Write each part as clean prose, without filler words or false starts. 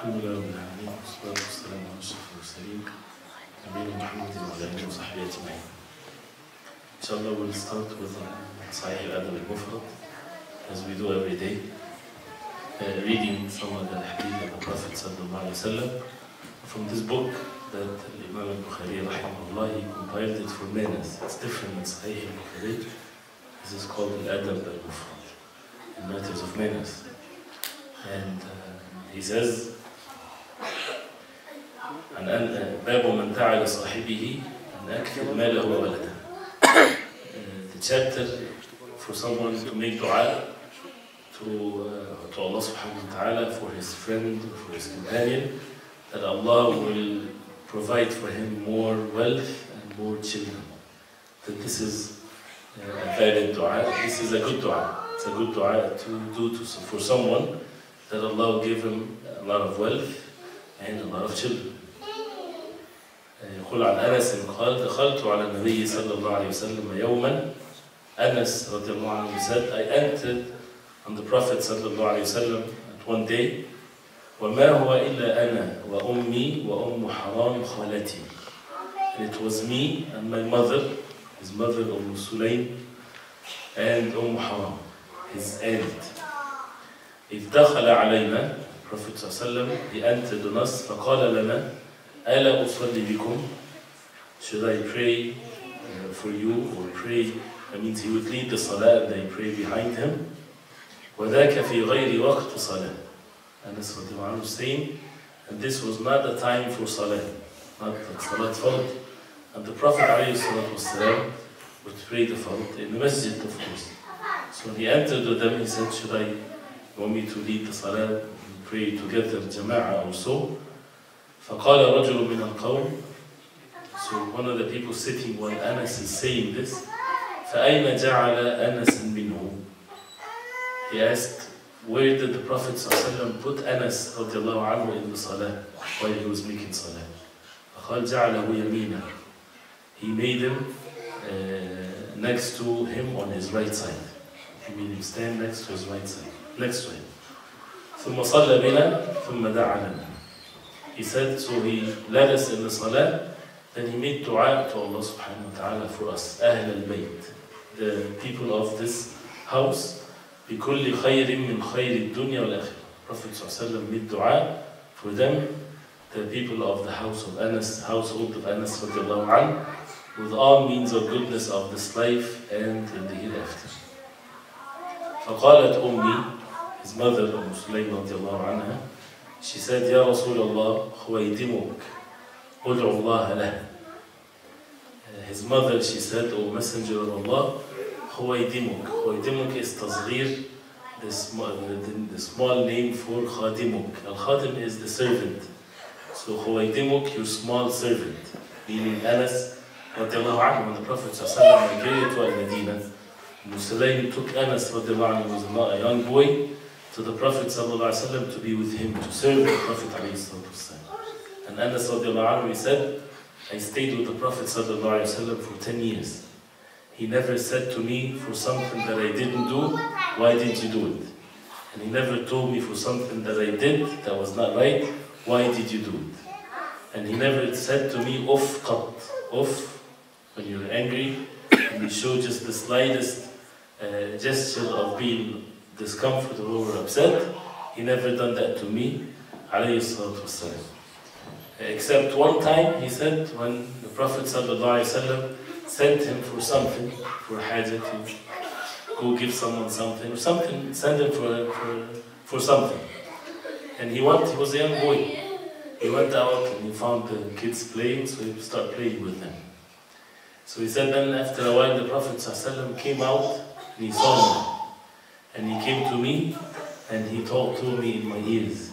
الحمد لله رب العالمين والصلاة والسلام على أشرف المرسلين نبينا محمد وعلى آله وصحبه أجمعين. Inshallah, we'll start with Sahih Al-Adab Al-Mufrad, as we do every day, reading some of the Hadith of the Prophet sallallahu alaihi wasallam from this book that Imam Al Bukhari rahimahullah, he compiled it for manners. It's different than Sahih Al Bukhari. This is called Al-Adab Al-Mufrad, in matters of manners. And he says, باب من دعا لصاحبه أن أكثر ماله وولده. The chapter for someone to make dua to Allah subhanahu wa ta'ala for his friend, for his companion, that Allah will provide for him more wealth and more children. That this is a valid dua, this is a good dua. It's a good dua to do for someone, that Allah will give him a lot of wealth and a lot of children. يقول عن أنس قال دخلت على النبي صلى الله عليه وسلم يوما. Anas رضي الله عنه said, I entered on the Prophet صلى الله عليه وسلم at one day. وما هو إلا أنا وأمي وأم حرام خالتي. And it was me and my mother, his mother Sulaym, and Haram, his aunt. إذ دخل علينا, Prophet صلى الله عليه وسلم, he entered on us, فقال لنا ألا أصلي بكم? Should I pray for you, or pray? That means he would lead the salah and they pray behind him. وذاك في غير وقت صلاة. Anas was saying, and this was not the time for salah, not the salat fard. And the Prophet ﷺ would pray the fard in the masjid, of course. So when he entered with them, he said, you want me to lead the salah and pray together, jama'ah also? فقال رجل من القوم. So one of the people sitting while Anas is saying this, فأين جعل أنس منه? He asked, where did the Prophet ﷺ put Anas radiallahu anhu in the salah while he was making salah? فقال جعله يمينا. He made him next to him on his right side. He made him stand next to his right side, next to him. ثم صلى بنا ثم دعا لنا. He said, so he led us in the salah, then he made dua to Allah subhanahu wa ta'ala for us, أهل البيت, the people of this house, بكل خير من خير الدنيا والآخرة. Prophet ﷺ made dua for them, the people of the house of Anas, household of Anas radiallahu anhu, with all means of goodness of this life and in the hereafter. فقالت أمي, his mother, Sulaym radiallahu anha, she said, يا رسول الله خويدمك ادعو الله له. His mother, she said, O Messenger of Allah, خويدمك. خويدمك is تصغير, the small name for خادمك. Al-Khadim is the servant. So خويدمك, your small servant. Meaning Anas, radiallahu anhu, when the Prophet ﷺ migrated to Al-Medina, Sulaym took Anas, radiallahu anhu, who was a young boy, to the Prophet ﷺ to be with him, to serve the Prophet ﷺ. And Anas radiallahu anhu, he said, I stayed with the Prophet ﷺ for 10 years. He never said to me for something that I didn't do, why did you do it? And he never told me for something that I did that was not right, why did you do it? And he never said to me, uff qat, uff, when you're angry, and you show just the slightest gesture of being discomfortable or upset. He never done that to me, alayhi salatu wassalam. Except one time, he said, when the Prophet ﷺ sent him for something, for hajat, to go give someone something, or something, send him for something. And he was a young boy. He went out and he found the kids playing, so he started playing with them. So he said, then after a while, the Prophet ﷺ came out and he saw me. And he came to me and he talked to me in my ears.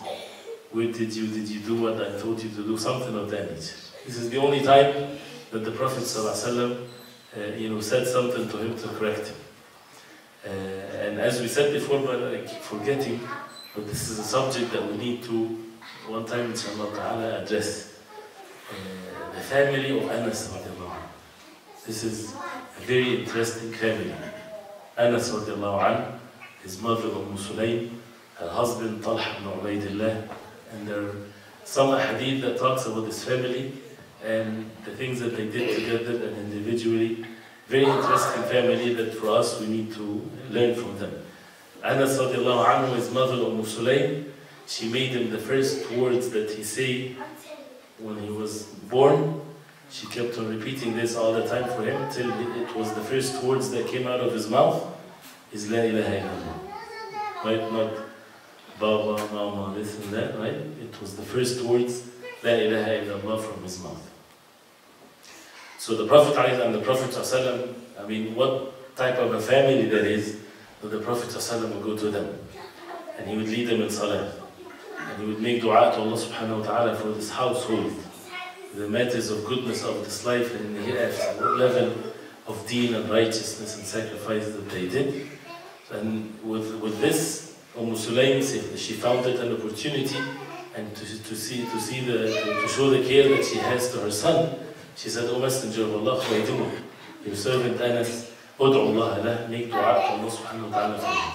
Where did you do what I told you to do? Something of that nature. This is the only time that the Prophet ﷺ, said something to him to correct him. And as we said before, but I keep forgetting, but this is a subject that we need to, one time inshallah ta'ala, address. The family of Anas radiallahu anhu. This is a very interesting family. Anas radiallahu anhu, his mother Sulaym, her husband Talha ibn Ubaydillah, And there are some hadith that talks about this family and the things that they did together and individually. Very interesting family that for us we need to learn from them. Anas radiallahu anhu, his mother Sulaym, she made him the first words that he said when he was born. She kept on repeating this all the time for him till it was the first words that came out of his mouth is La ilaha illallah. Right? Not Baba, Mama, this and that, right? It was the first words La ilaha illallah from his mouth. So the Prophet and the Prophet ﷺ, I mean, what type of a family that is, that the Prophet ﷺ would go to them. And he would lead them in salah. And he would make dua to Allah subhanahu wa ta'ala for this household. The matters of goodness of this life and the hereafter, what level of deen and righteousness and sacrifice that they did. And with this, Sulaym, she found it an opportunity and to show the care that she has to her son. She said, O Messenger of Allah, your servant Anas, ud'u Allah lah, make dua to Allah subhanahu wa ta'ala for him.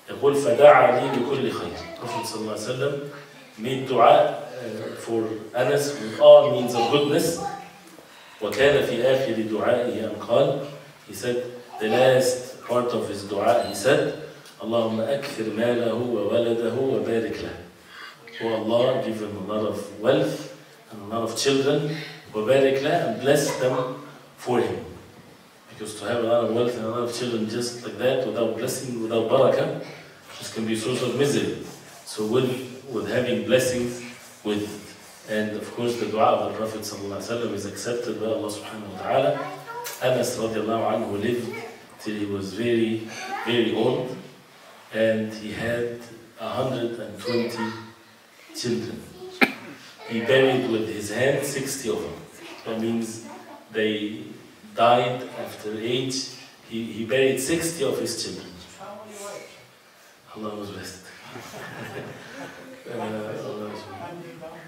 يقول فدعا لي بكل خير. Prophet sallallahu alaihi wasallam made dua for Anas with all means of goodness. وكان في آخر دعائه أن قال, he said, the last part of his dua, he said, اللهم أكثر ماله وولده وبارك له. Oh Allah, give him a lot of wealth and a lot of children, وبارك له, and bless them for him. Because to have a lot of wealth and a lot of children just like that, without blessing, without barakah, this can be a source of misery. So with having blessings, and of course the dua of the Prophet ﷺ is accepted by Allah subhanahu wa ta'ala. Anas radiallahu anhu lived till he was very, very old, and he had 120 children. He buried with his hand 60 of them. That means they died after age. He buried 60 of his children. Allah was blessed.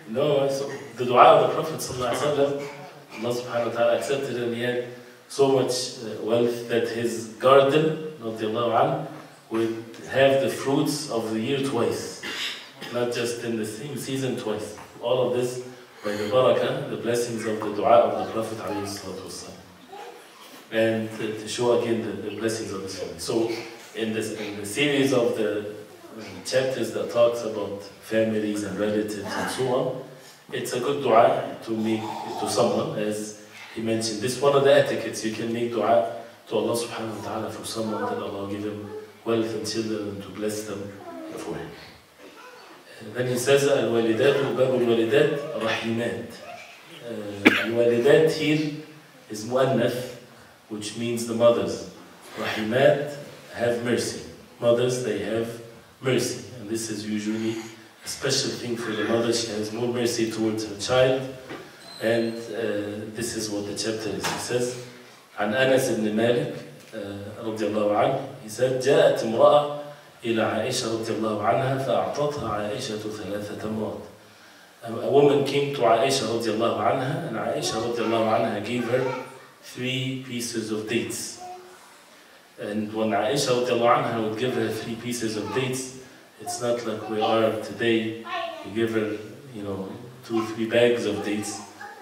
No, so the dua of the Prophet ﷺ, Allah subhanahu wa ta'ala accepted, and he had so much wealth that his garden, radiallahu anhu, would have the fruits of the year twice. Not just in the same season, twice. All of this by the barakah, the blessings of the dua of the Prophet ﷺ. And to show again the blessings of this family. So in the series of the chapters that talks about families and relatives and so on, it's a good dua to make to someone, as he mentioned. This is one of the etiquettes. You can make dua to Allah subhanahu wa ta'ala for someone, that Allah give him wealth and children and to bless them for him. And then he says, Al-Walidat, Bab al-Walidat, Rahimat. Al-Walidat here is mu'annath, which means the mothers. Rahimat, have mercy. Mothers, they have mercy. And this is usually a special thing for the mother. She has more mercy towards her child. And this is what the chapter is. He says, عن أنس بن مالك رضي الله عنه, he said, جاءت امرأة إلى عائشة رضي الله عنها فأعطتها عائشة ثلاثة مرات. A woman came to Aisha رضي الله عنها, and Aisha رضي الله عنها gave her 3 pieces of dates. And when Aisha رضي الله عنها would give her 3 pieces of dates, it's not like we are today. You give her, 2-3 bags of dates.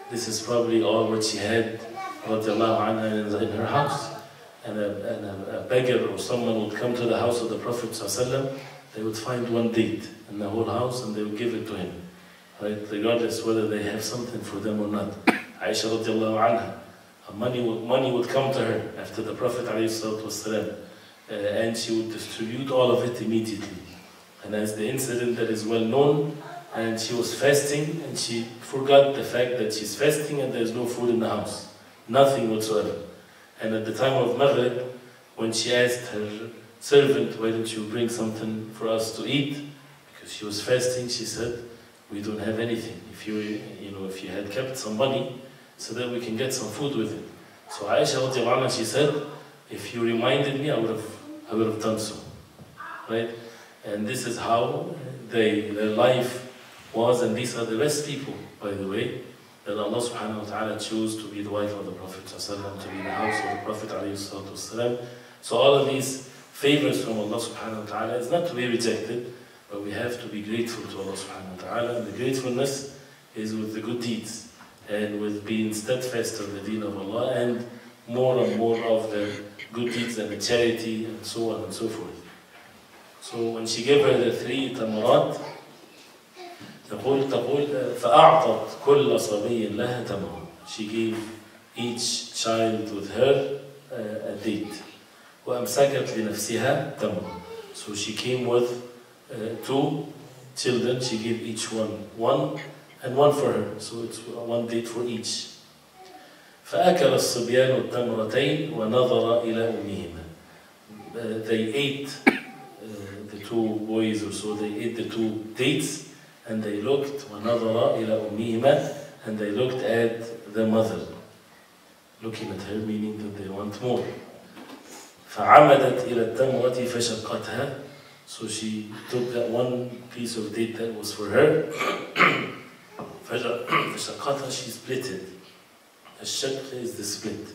This is probably all what she had رضي الله عنها in her house. And a beggar or someone would come to the house of the Prophet ﷺ, they would find 1 date in the whole house and they would give it to him, right? Regardless whether they have something for them or not. Aisha radiallahu anha, money would come to her after the Prophet ﷺ, and she would distribute all of it immediately. And as the incident that is well known, and she was fasting and she forgot the fact that she's fasting and there's no food in the house, nothing whatsoever. And at the time of Maghrib, when she asked her servant, why don't you bring something for us to eat? Because she was fasting, she said, we don't have anything. If you had kept some money, so that we can get some food with it. So Aisha radiallahu anha, she said, if you reminded me, I would have done so. Right? And this is how their life was, and these are the best people, by the way, that Allah subhanahu wa ta'ala chose to be the wife of the Prophet ﷺ, to be in the house of the Prophet ﷺ. So all of these favors from Allah subhanahu wa ta'ala is not to be rejected, but we have to be grateful to Allah subhanahu wa ta'ala, and the gratefulness is with the good deeds, and with being steadfast on the deen of Allah, and more of the good deeds and the charity, and so on and so forth. So when she gave her the 3 tamarat, تقول فأعطت كل صبي لها تمر. She gave each child with her a date. وأمسكت لنفسها تمر. So she came with 2 children. She gave each one and one for her. So it's 1 date for each. فأكل الصبيان التمرتين ونظر إلى أمهما. They ate, the 2 boys or so, they ate the 2 dates, and they looked وَنَظَرَ إِلَى أُمِّهِمَا, and they looked at the mother. Looking at her, meaning that they want more. فَعَمَدَتْ إِلَى التَّمْرَةِ فَشَقَّتْهَا. So she took that 1 piece of date that was for her. فَشَقَّتْهَا, she split it. الشَّقْ is the split.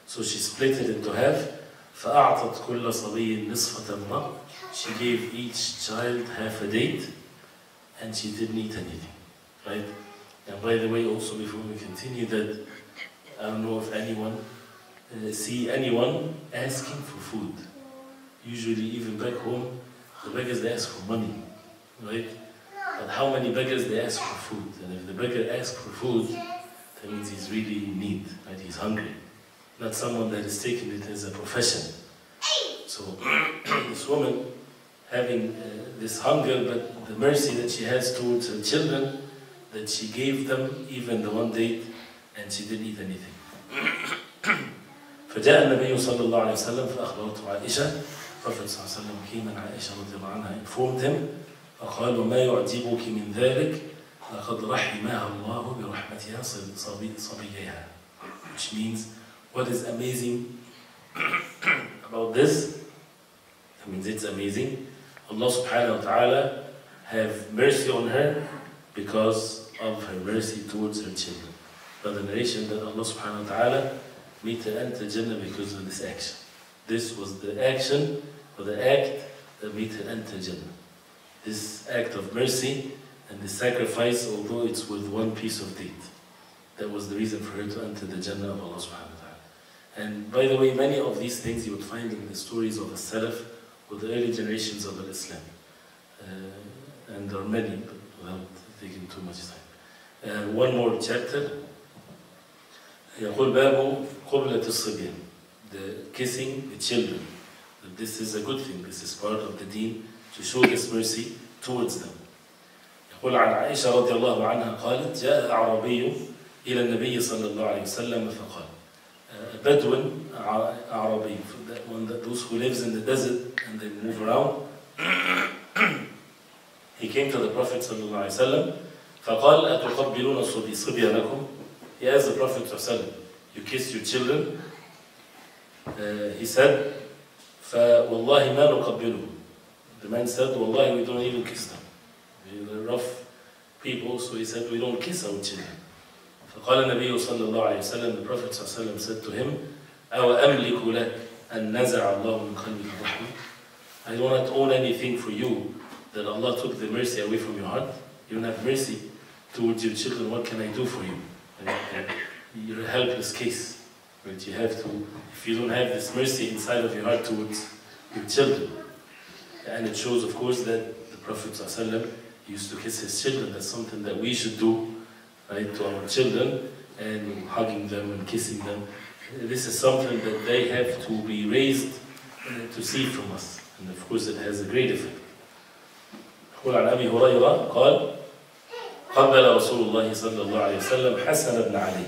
So she split it into half. فَأَعْطَتْ كُلَّ صَبِيٍّ نِصْفَ تَمْرَةٍ. She gave each child half a date, and she didn't eat anything, right? And by the way, also before we continue, that I don't know if anyone see anyone asking for food. Usually, even back home, the beggars, they ask for money, right? But how many beggars they ask for food? And if the beggar asks for food, that means he's really in need, right? He's hungry, not someone that is taking it as a profession. So this woman, having this hunger, but the mercy that she has towards her children, that she gave them even the 1 date, and she didn't eat anything. فجاء النبي صلى الله عليه وسلم فأخبرته عائشة. Prophet صلى الله عليه وسلم came, and Aisha رضي الله عنها informed him. فقال وما يعجبك من ذلك لقد رحمها الله برحمتها صبيها. Which means, what is amazing about this? That means it's amazing. Allah subhanahu wa ta'ala have mercy on her because of her mercy towards her children. But the narration that Allah subhanahu wa ta'ala made her enter Jannah because of this action. This was the action, or the act that made her enter Jannah. This act of mercy and this sacrifice, although it's with 1 piece of date. That was the reason for her to enter the Jannah of Allah subhanahu wa ta'ala. And by the way, many of these things you would find in the stories of the Salaf, with the early generations of Islam. And there are many, but without taking too much time. 1 more chapter. يقول باب قبلة الصبيان. The kissing the children. This is a good thing. This is part of the deen, to show this mercy towards them. يقول عن عائشة رضي الله عنها قالت جاء أعرابي إلى النبي صلى الله عليه وسلم فقال. Bedouin, Arabi, those who lives in the desert and they move around. He came to the Prophet sallallahu alaihi wasallam. فقال أتقبلون صبيانكم. He asked the Prophet sallallahu alaihi wasallam, you kiss your children? He said, فوالله ما نقبلهم. The man said, wallahi, we don't even kiss them. They're rough people, so he said, we don't kiss our children. فقال النبي صلى الله عليه وسلم, the Prophet صلى الله عليه وسلم said to him, أو أملك لك أن نزع الله من قلبك الرحمة. I do not own anything for you that Allah took the mercy away from your heart. You don't have mercy towards your children. What can I do for you? You're a helpless case. But you have to, if you don't have this mercy inside of your heart towards your children. And it shows, of course, that the Prophet ﷺ used to kiss his children. That's something that we should do, right, to our children, and hugging them and kissing them. This is something that they have to be raised to see from us. And of course, it has a great effect. يقول عن أبي هريرة قال قبل رسول الله صلى الله عليه وسلم حسن بن علي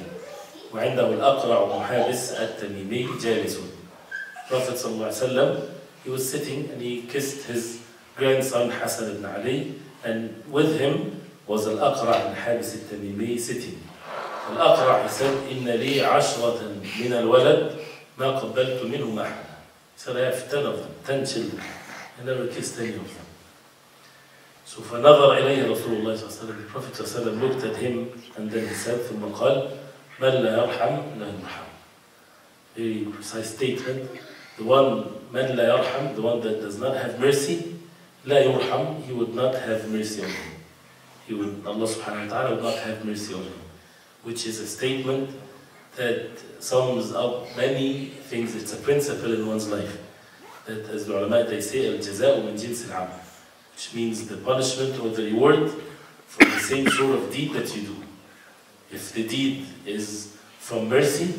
وعنده الأقرع محابس التميمي جالس. Prophet صلى الله عليه وسلم, he was sitting and he kissed his grandson Hassan ibn Ali, and with him was Al-Aqra' al-Habis al-Tamimi sitting. Al-Aqra' he said, إن لي 10 من الولد ما قبلت منهم أحدا. He said, I have 10 of them, 10 children. I never kissed any of them. So فنظر إليه رسول الله صلى الله عليه وسلم. The Prophet صلى الله عليه وسلم looked at him, and then he said, ثم قال من لا يرحم لا يرحم. Very precise statement. The one, من لا يرحم, the one that does not have mercy, لا يرحم, he would not have mercy on him. Allah subhanahu wa ta'ala would not have mercy on him. Which is a statement that sums up many things. It's a principle in one's life. That as the ulama, they say, al-jaza'u min jins al-amal, which means the punishment or the reward for the same sort of deed that you do. If the deed is from mercy,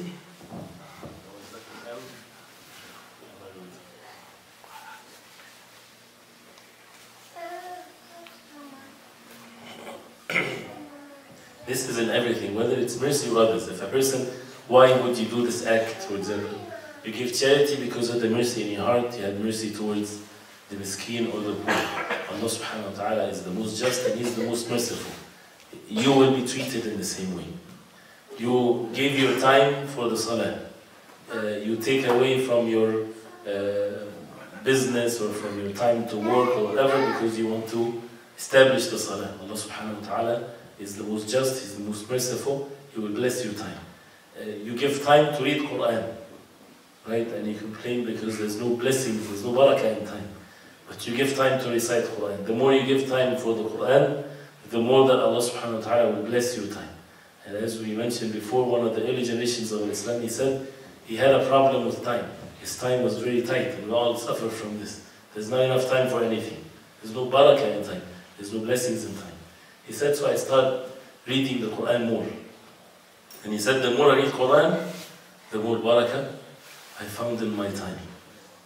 this is in everything, whether it's mercy or others. If a person, why would you do this act, for example? You give charity because of the mercy in your heart, you had mercy towards the miskeen or the poor. Allah subhanahu wa ta'ala is the most just and He is the most merciful. You will be treated in the same way. You give your time for the salah. You take away from your business or from your time to work or whatever because you want to establish the salah. Allah subhanahu wa ta'ala is the most just, He's the most merciful. He will bless your time. You give time to read Quran, right? And you complain because there's no blessings, there's no barakah in time. But you give time to recite Quran. The more you give time for the Quran, the more that Allah subhanahu wa ta'ala will bless your time. And as we mentioned before, one of the early generations of Islam, he said he had a problem with time. His time was very tight, and we all suffer from this. There's not enough time for anything. There's no barakah in time. There's no blessings in time. He said, so I start reading the Quran more. And he said, the more I read Quran, the more barakah I found in my time.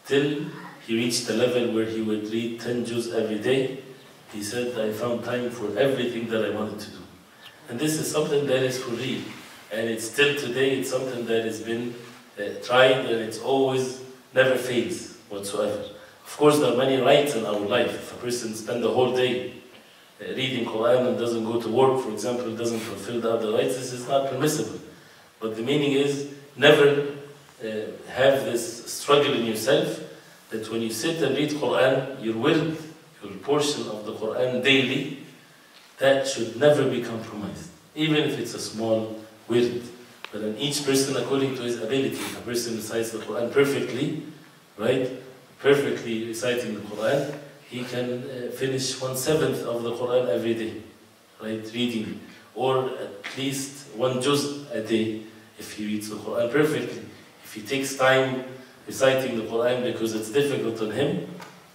Till he reached the level where he would read 10 juz every day. He said, I found time for everything that I wanted to do. And this is something that is for real. And it's still today, it's something that has been tried, and it's always, never fades whatsoever. Of course, there are many rights in our life. If a person spends the whole day reading Quran and doesn't go to work, for example, doesn't fulfill the other rights, this is not permissible. But the meaning is, never have this struggle in yourself, that when you sit and read Quran, your will, your portion of the Quran daily, that should never be compromised, even if it's a small wird. But then each person according to his ability. If a person recites the Quran perfectly, right, perfectly reciting the Quran, he can finish 1/7 of the Quran every day, right, reading, or at least 1 juz a day if he reads the Quran perfectly. If he takes time reciting the Quran because it's difficult on him,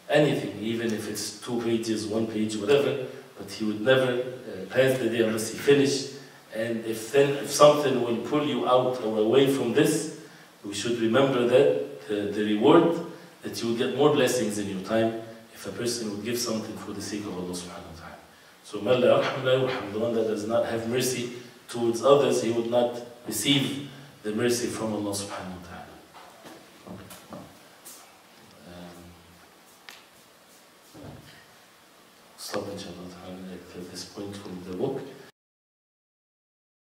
anything, even if it's 2 pages, 1 page, whatever, but he would never pass the day unless he finished. And if something will pull you out or away from this, we should remember that the reward, that you will get more blessings in your time if a person would give something for the sake of Allah subhanahu wa ta'ala. So, man la yarham la yurham, the one that does not have mercy towards others, he would not receive the mercy from Allah subhanahu wa ta'ala. Stop inshallah at this point from the book.